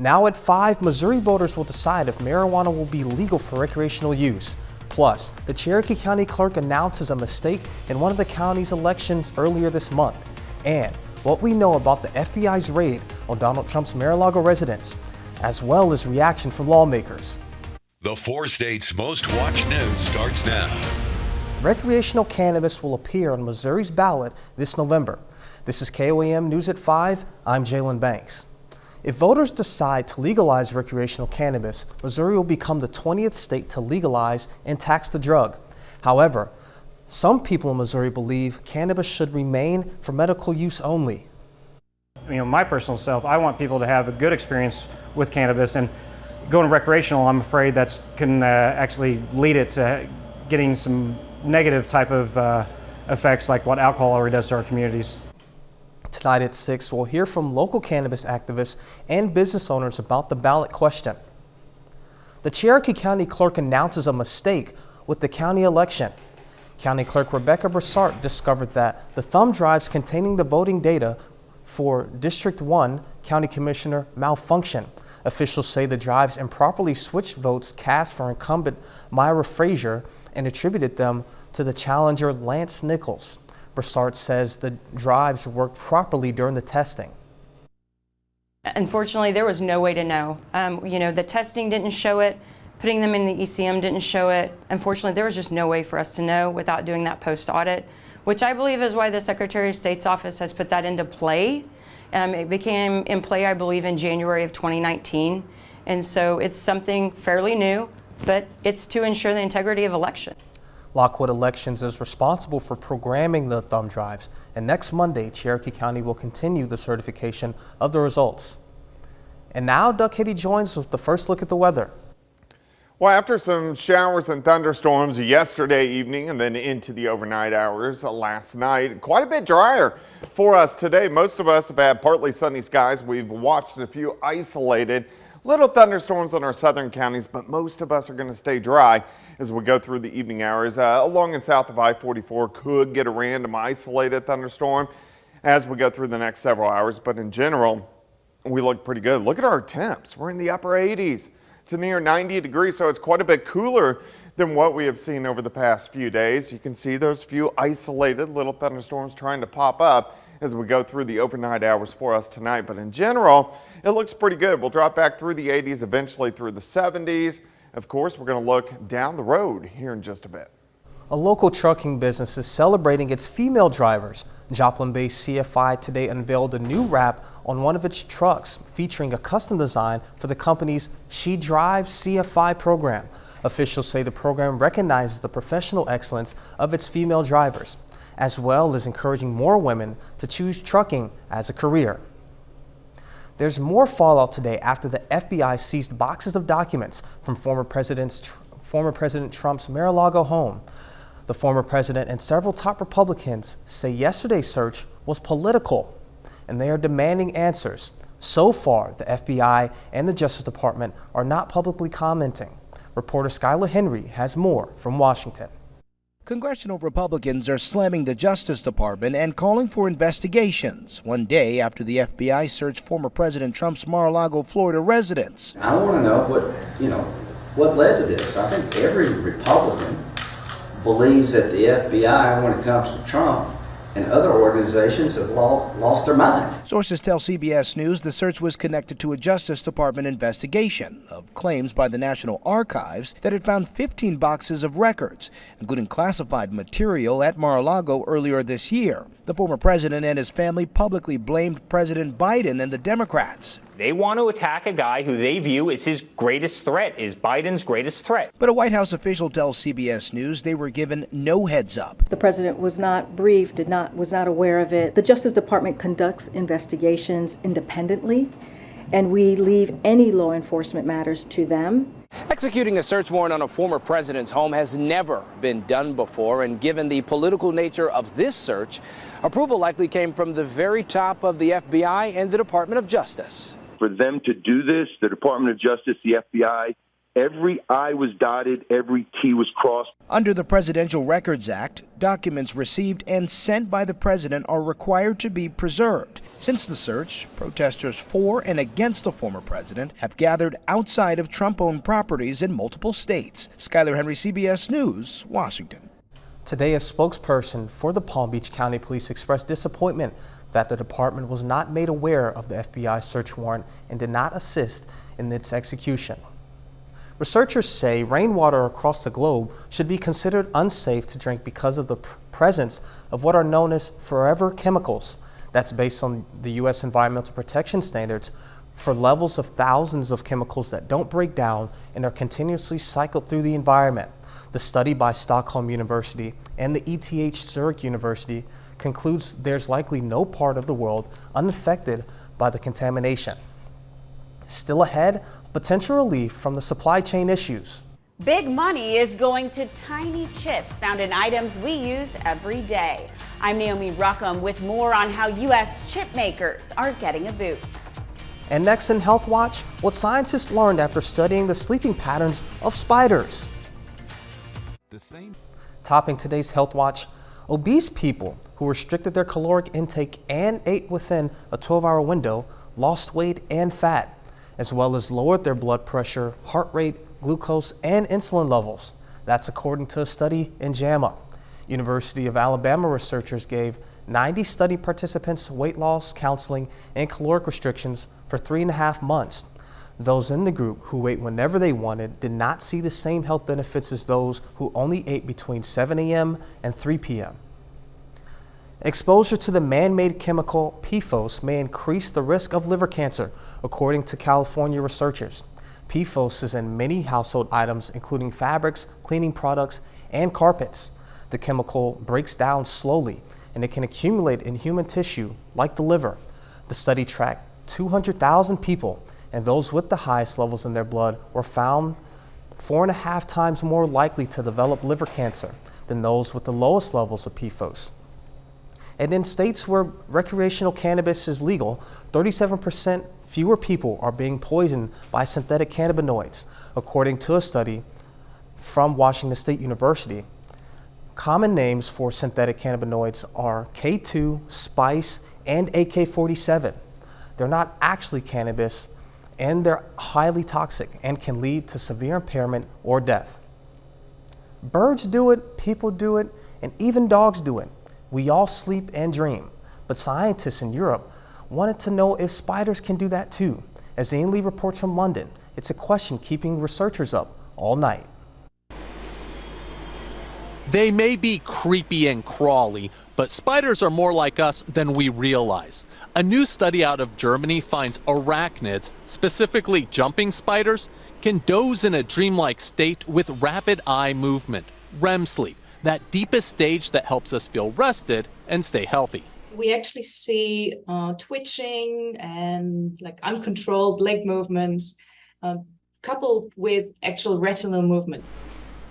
Now at 5, Missouri voters will decide if marijuana will be legal for recreational use. Plus, the Cherokee County Clerk announces a mistake in one of the county's elections earlier this month. And what we know about the FBI's raid on Donald Trump's Mar-a-Lago residence, as well as reaction from lawmakers. The 4 states' most watched news starts now. Recreational cannabis will appear on Missouri's ballot this November. This is KOAM News at 5. I'm Jalen Banks. If voters decide to legalize recreational cannabis, Missouri will become the 20th state to legalize and tax the drug. However, some people in Missouri believe cannabis should remain for medical use only. My personal self, I want people to have a good experience with cannabis, and going recreational, I'm afraid that can actually lead it to getting some negative type of effects like what alcohol already does to our communities. Tonight at 6, we'll hear from local cannabis activists and business owners about the ballot question. The Cherokee County Clerk announces a mistake with the county election. County Clerk Rebecca Broussard discovered that the thumb drives containing the voting data for District 1 County Commissioner malfunction. Officials say the drives improperly switched votes cast for incumbent Myra Frazier and attributed them to the challenger Lance Nichols. Broussard says the drives worked properly during the testing. Unfortunately, there was no way to know. The testing didn't show it. Putting them in the ECM didn't show it. Unfortunately, there was just no way for us to know without doing that post-audit, which I believe is why the Secretary of State's office has put that into play. It became in play, I believe, in January of 2019. And so it's something fairly new, but it's to ensure the integrity of election. Lockwood Elections is responsible for programming the thumb drives, and next Monday, Cherokee County will continue the certification of the results. And now Doug Hitty joins with the first look at the weather. Well, after some showers and thunderstorms yesterday evening and then into the overnight hours last night, quite a bit drier for us today. Most of us have had partly sunny skies. We've watched a few isolated little thunderstorms in our southern counties, but most of us are going to stay dry as we go through the evening hours. Along and south of I-44 could get a random isolated thunderstorm as we go through the next several hours, but in general, we look pretty good. Look at our temps. We're in the upper 80s to near 90 degrees, so it's quite a bit cooler than what we have seen over the past few days. You can see those few isolated little thunderstorms trying to pop up as we go through the overnight hours for us tonight. But in general, it looks pretty good. We'll drop back through the 80s, eventually through the 70s. Of course, we're going to look down the road here in just a bit. A local trucking business is celebrating its female drivers. Joplin-based CFI today unveiled a new wrap on one of its trucks featuring a custom design for the company's She Drives CFI program. Officials say the program recognizes the professional excellence of its female drivers, as well as encouraging more women to choose trucking as a career. There's more fallout today after the FBI seized boxes of documents from former President Trump's Mar-a-Lago home. The former president and several top Republicans say yesterday's search was political, and they are demanding answers. So far, the FBI and the Justice Department are not publicly commenting. Reporter Skylar Henry has more from Washington. Congressional Republicans are slamming the Justice Department and calling for investigations, one day after the FBI searched former President Trump's Mar-a-Lago, Florida residence. I want to know what led to this. I think every Republican believes that the FBI, when it comes to Trump and other organizations, have lost their mind. Sources tell CBS News the search was connected to a Justice Department investigation of claims by the National Archives that it found 15 boxes of records, including classified material at Mar-a-Lago earlier this year. The former president and his family publicly blamed President Biden and the Democrats. They want to attack a guy who they view as his greatest threat, is Biden's greatest threat. But a White House official tells CBS News they were given no heads up. The president was not briefed, was not aware of it. The Justice Department conducts investigations independently, and we leave any law enforcement matters to them. Executing a search warrant on a former president's home has never been done before, and given the political nature of this search, approval likely came from the very top of the FBI and the Department of Justice. For them to do this, the Department of Justice, the FBI, every I was dotted, every T was crossed. Under the Presidential Records Act, documents received and sent by the president are required to be preserved. Since the search, protesters for and against the former president have gathered outside of Trump-owned properties in multiple states. Skyler Henry, CBS News, Washington. Today, a spokesperson for the Palm Beach County Police expressed disappointment that the department was not made aware of the FBI search warrant and did not assist in its execution. Researchers say rainwater across the globe should be considered unsafe to drink because of the presence of what are known as forever chemicals. That's based on the U.S. Environmental Protection Standards for levels of thousands of chemicals that don't break down and are continuously cycled through the environment. The study by Stockholm University and the ETH Zurich University concludes there's likely no part of the world unaffected by the contamination. Still ahead, potential relief from the supply chain issues. Big money is going to tiny chips found in items we use every day. I'm Naomi Ruckham with more on how U.S. chip makers are getting a boost. And next in Health Watch, what scientists learned after studying the sleeping patterns of spiders. Topping today's Health Watch, obese people who restricted their caloric intake and ate within a 12-hour window lost weight and fat, as well as lowered their blood pressure, heart rate, glucose, and insulin levels. That's according to a study in JAMA. University of Alabama researchers gave 90 study participants weight loss, counseling, and caloric restrictions for 3.5 months. Those in the group who ate whenever they wanted did not see the same health benefits as those who only ate between 7 a.m. and 3 p.m. Exposure to the man-made chemical PFOS may increase the risk of liver cancer, according to California researchers. PFOS is in many household items, including fabrics, cleaning products, and carpets. The chemical breaks down slowly, and it can accumulate in human tissue, like the liver. The study tracked 200,000 people, and those with the highest levels in their blood were found 4.5 times more likely to develop liver cancer than those with the lowest levels of PFOS. And in states where recreational cannabis is legal, 37% fewer people are being poisoned by synthetic cannabinoids, according to a study from Washington State University. Common names for synthetic cannabinoids are K2, Spice, and AK-47. They're not actually cannabis, and they're highly toxic and can lead to severe impairment or death. Birds do it, people do it, and even dogs do it. We all sleep and dream, but scientists in Europe wanted to know if spiders can do that too. As Ian Lee reports from London, it's a question keeping researchers up all night. They may be creepy and crawly, but spiders are more like us than we realize. A new study out of Germany finds arachnids, specifically jumping spiders, can doze in a dreamlike state with rapid eye movement, REM sleep, that deepest stage that helps us feel rested and stay healthy. We actually see twitching and like uncontrolled leg movements coupled with actual retinal movements.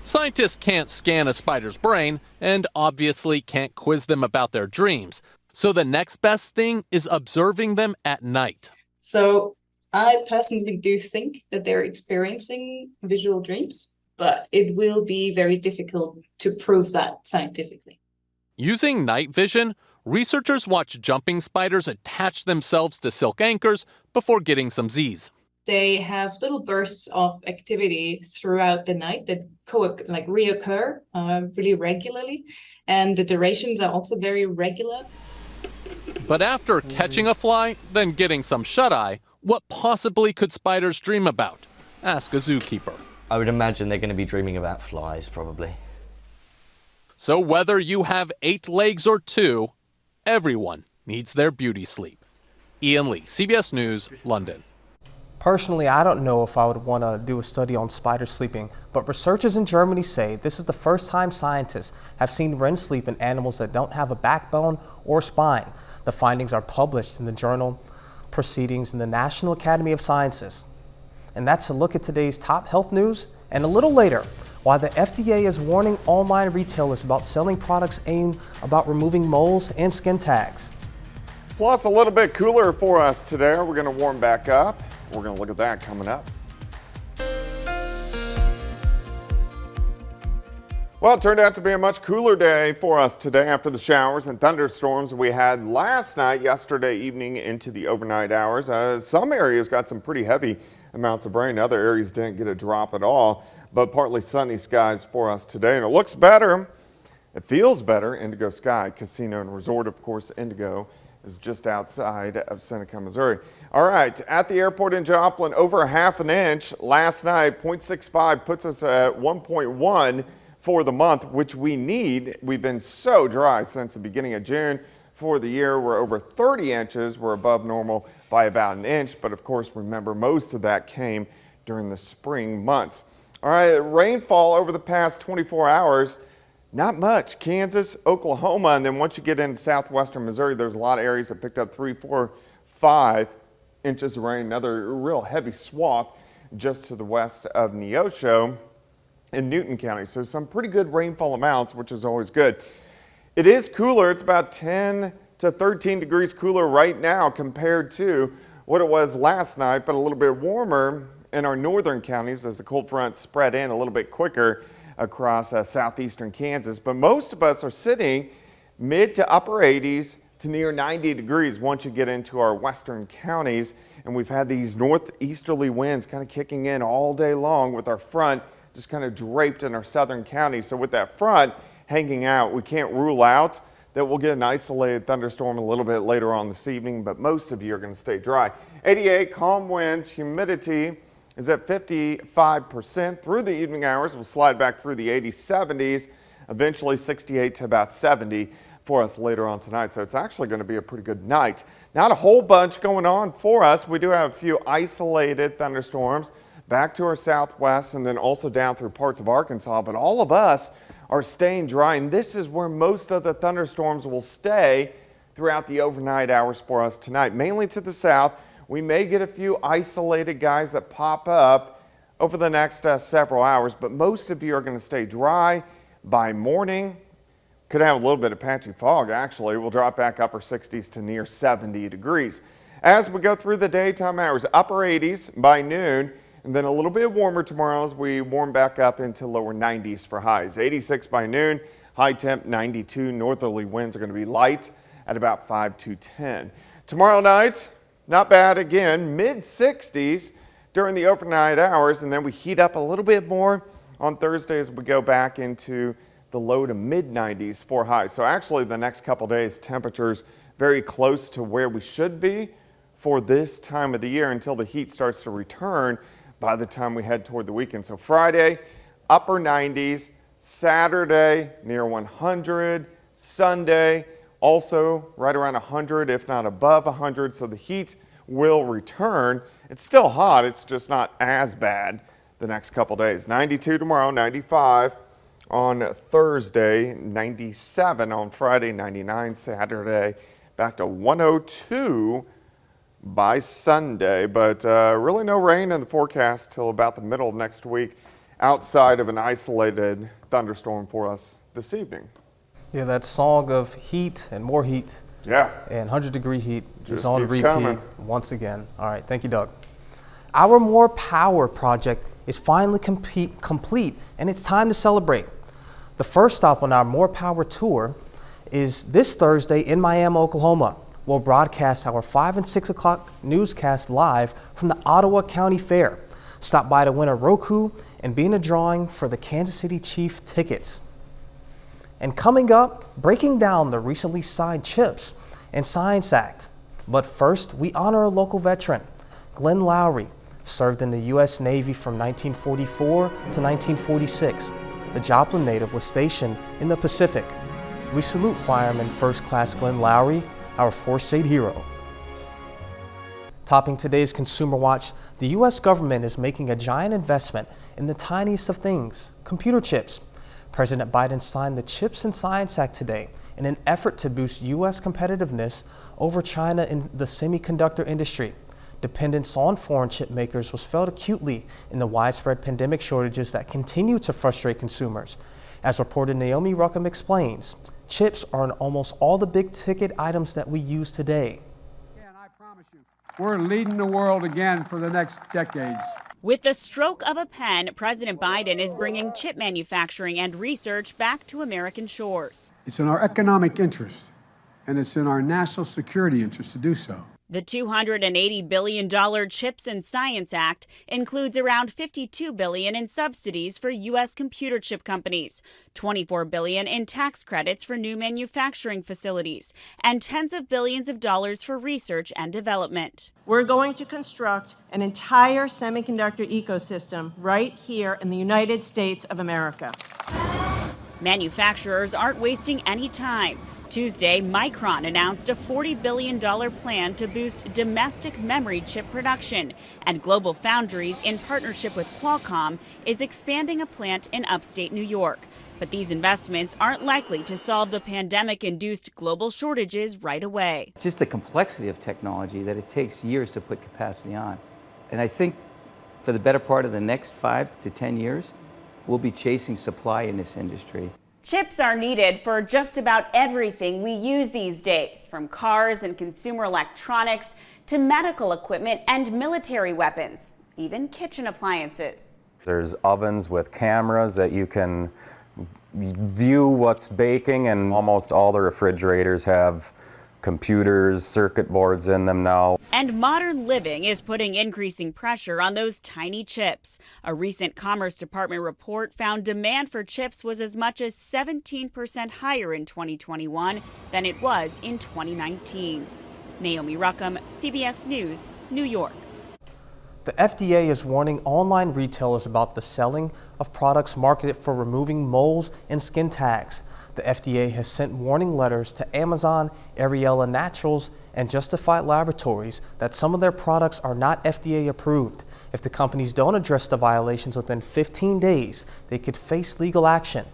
Scientists can't scan a spider's brain and obviously can't quiz them about their dreams. So the next best thing is observing them at night. So I personally do think that they're experiencing visual dreams, but it will be very difficult to prove that scientifically. Using night vision, researchers watch jumping spiders attach themselves to silk anchors before getting some Z's. They have little bursts of activity throughout the night that reoccur really regularly, and the durations are also very regular. But after catching a fly, then getting some shut-eye, what possibly could spiders dream about? Ask a zookeeper. I would imagine they're going to be dreaming about flies, probably. So whether you have 8 legs or 2, everyone needs their beauty sleep. Ian Lee, CBS News, London. Personally, I don't know if I would want to do a study on spider sleeping, but researchers in Germany say this is the first time scientists have seen REM sleep in animals that don't have a backbone or spine. The findings are published in the journal Proceedings in the National Academy of Sciences. And that's a look at today's top health news. And a little later, why the FDA is warning online retailers about selling products aimed about removing moles and skin tags. Plus a little bit cooler for us today. We're going to warm back up. We're going to look at that coming up. Well, it turned out to be a much cooler day for us today after the showers and thunderstorms we had last night, yesterday evening into the overnight hours. Some areas got some pretty heavy amounts of rain. Other areas didn't get a drop at all, but partly sunny skies for us today. And it looks better. It feels better. Indigo Sky Casino and Resort, of course, Indigo is just outside of Seneca, Missouri. All right, at the airport in Joplin, over a half an inch last night. 0.65 puts us at 1.1 for the month, which we need. We've been so dry since the beginning of June. For the year, we're over 30 inches. We're above normal by about an inch, but of course, remember, most of that came during the spring months. All right, rainfall over the past 24 hours, not much. Kansas, Oklahoma, and then once you get into southwestern Missouri, there's a lot of areas that picked up 3, 4, 5 inches of rain. Another real heavy swath just to the west of Neosho in Newton County. So some pretty good rainfall amounts, which is always good. It is cooler. It's about 10 to 13 degrees cooler right now compared to what it was last night, but a little bit warmer in our northern counties as the cold front spread in a little bit quicker across southeastern Kansas. But most of us are sitting mid to upper 80s to near 90 degrees once you get into our western counties. And we've had these northeasterly winds kind of kicking in all day long with our front just kind of draped in our southern counties. So with that front hanging out, we can't rule out that we'll get an isolated thunderstorm a little bit later on this evening, but most of you are going to stay dry. 88 calm winds, humidity is at 55% through the evening hours. We'll slide back through the 80s, 70s, eventually 68 to about 70 for us later on tonight. So it's actually going to be a pretty good night. Not a whole bunch going on for us. We do have a few isolated thunderstorms back to our southwest and then also down through parts of Arkansas, but all of us are staying dry, and this is where most of the thunderstorms will stay throughout the overnight hours for us tonight. Mainly to the south, we may get a few isolated guys that pop up over the next several hours, but most of you are going to stay dry by morning. Could have a little bit of patchy fog, actually. We'll drop back upper 60s to near 70 degrees. As we go through the daytime hours, upper 80s by noon, and then a little bit warmer tomorrow as we warm back up into lower 90s for highs. 86 by noon, high temp 92. Northerly winds are going to be light at about 5 to 10. Tomorrow night, not bad again, mid 60s during the overnight hours, and then we heat up a little bit more on Thursday as we go back into the low to mid 90s for highs. So actually the next couple days, temperatures very close to where we should be for this time of the year until the heat starts to return by the time we head toward the weekend. So Friday, upper 90s, Saturday near 100, Sunday also right around 100, if not above 100. So the heat will return. It's still hot. It's just not as bad the next couple days. 92 tomorrow, 95 on Thursday, 97 on Friday, 99 Saturday, back to 102 by Sunday, but really no rain in the forecast till about the middle of next week outside of an isolated thunderstorm for us this evening. Yeah, that song of heat and more heat. Yeah. And 100-degree heat Just is on keeps repeat coming. once again. All right, thank you, Doug. Our More Power project is finally complete, and it's time to celebrate. The first stop on our More Power tour is this Thursday in Miami, Oklahoma. We'll broadcast our 5 and 6 o'clock newscast live from the Ottawa County Fair. Stop by to win a Roku and be in a drawing for the Kansas City Chief tickets. And coming up, breaking down the recently signed CHIPS and Science Act. But first, we honor a local veteran. Glenn Lowry served in the U.S. Navy from 1944 to 1946. The Joplin native was stationed in the Pacific. We salute Fireman First Class Glenn Lowry, our Force-Aid hero. Topping today's Consumer Watch, the U.S. government is making a giant investment in the tiniest of things, computer chips. President Biden signed the CHIPS and Science Act today in an effort to boost U.S. competitiveness over China in the semiconductor industry. Dependence on foreign chip makers was felt acutely in the widespread pandemic shortages that continue to frustrate consumers. As reporter Naomi Ruckham explains, chips are in almost all the big ticket items that we use today. We're leading the world again for the next decades. With the stroke of a pen, President Biden is bringing chip manufacturing and research back to American shores. It's in our economic interest, and it's in our national security interest to do so. The $280 billion Chips and Science Act includes around $52 billion in subsidies for U.S. computer chip companies, $24 billion in tax credits for new manufacturing facilities, and tens of billions of dollars for research and development. We're going to construct an entire semiconductor ecosystem right here in the United States of America. Manufacturers aren't wasting any time. Tuesday, Micron announced a $40 billion plan to boost domestic memory chip production, and Global Foundries, in partnership with Qualcomm, is expanding a plant in upstate New York. But these investments aren't likely to solve the pandemic-induced global shortages right away. Just the complexity of technology, that it takes years to put capacity on. And I think for the better part of the next 5 to 10 years, we'll be chasing supply in this industry. Chips are needed for just about everything we use these days, from cars and consumer electronics to medical equipment and military weapons, even kitchen appliances. There's ovens with cameras that you can view what's baking, and almost all the refrigerators have computers, circuit boards in them now. And modern living is putting increasing pressure on those tiny chips. A recent Commerce Department report found demand for chips was as much as 17% higher in 2021 than it was in 2019. Naomi Ruckham, CBS News, New York. The FDA is warning online retailers about the selling of products marketed for removing moles and skin tags. The FDA has sent warning letters to Amazon, Ariella Naturals, and Justified Laboratories that some of their products are not FDA approved. If the companies don't address the violations within 15 days, they could face legal action.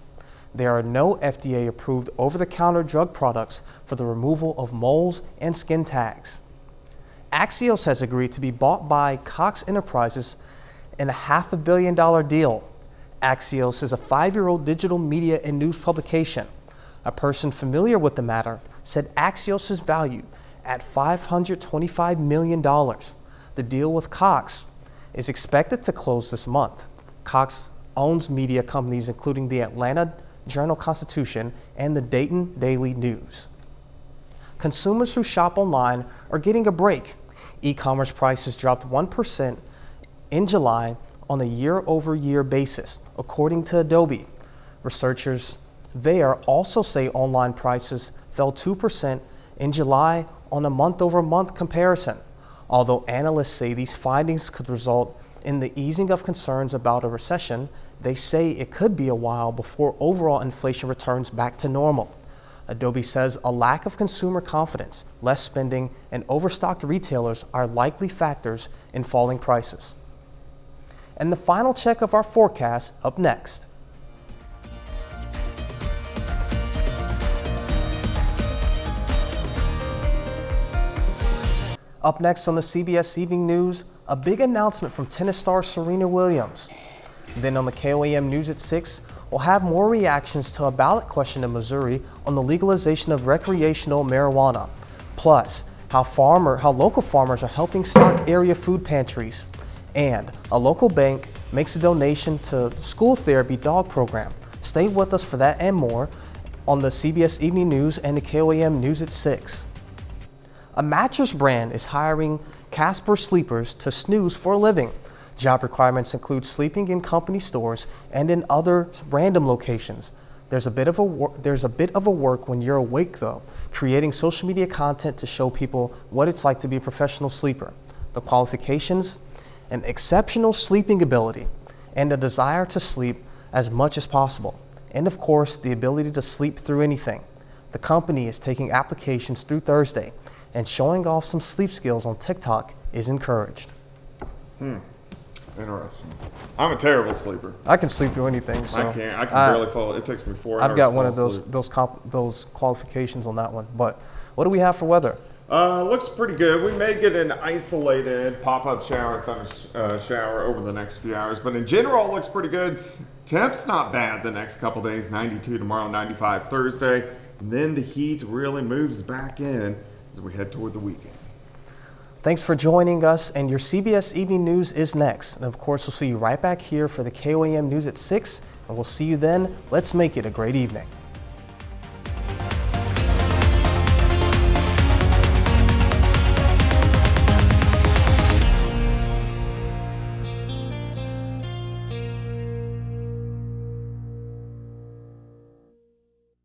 There are no FDA approved over-the-counter drug products for the removal of moles and skin tags. Axios has agreed to be bought by Cox Enterprises in a $500 million deal. Axios is a 5-year-old digital media and news publication. A person familiar with the matter said Axios is valued at $525 million. The deal with Cox is expected to close this month. Cox owns media companies including the Atlanta Journal-Constitution and the Dayton Daily News. Consumers who shop online are getting a break. E-commerce prices dropped 1% in July on a year-over-year basis, according to Adobe. Researchers there also say online prices fell 2% in July on a month-over-month comparison. Although analysts say these findings could result in the easing of concerns about a recession, they say it could be a while before overall inflation returns back to normal. Adobe says a lack of consumer confidence, less spending, and overstocked retailers are likely factors in falling prices. And the final check of our forecast up next. Up next on the CBS Evening News, a big announcement from tennis star Serena Williams. Then on the KOAM News at 6, we'll have more reactions to a ballot question in Missouri on the legalization of recreational marijuana. Plus, how local farmers are helping stock area food pantries. And a local bank makes a donation to the school therapy dog program. Stay with us for that and more on the CBS Evening News and the KOAM News at 6. A mattress brand is hiring Casper sleepers to snooze for a living. Job requirements include sleeping in company stores and in other random locations. There's a bit of a work when you're awake though, creating social media content to show people what it's like to be a professional sleeper. The qualifications: an exceptional sleeping ability and a desire to sleep as much as possible. And of course, the ability to sleep through anything. The company is taking applications through Thursday, and showing off some sleep skills on TikTok is encouraged. Interesting. I'm a terrible sleeper. I can sleep through anything. So I can barely fall. It takes me 4 hours. I've got one of those qualifications on that one. But what do we have for weather? Looks pretty good. We may get an isolated pop-up shower, shower over the next few hours, but in general, it looks pretty good. Temps not bad the next couple days. 92 tomorrow, 95 Thursday, and then the heat really moves back in as we head toward the weekend. Thanks for joining us, and your CBS Evening News is next. And of course, we'll see you right back here for the KOAM News at 6, and we'll see you then. Let's make it a great evening.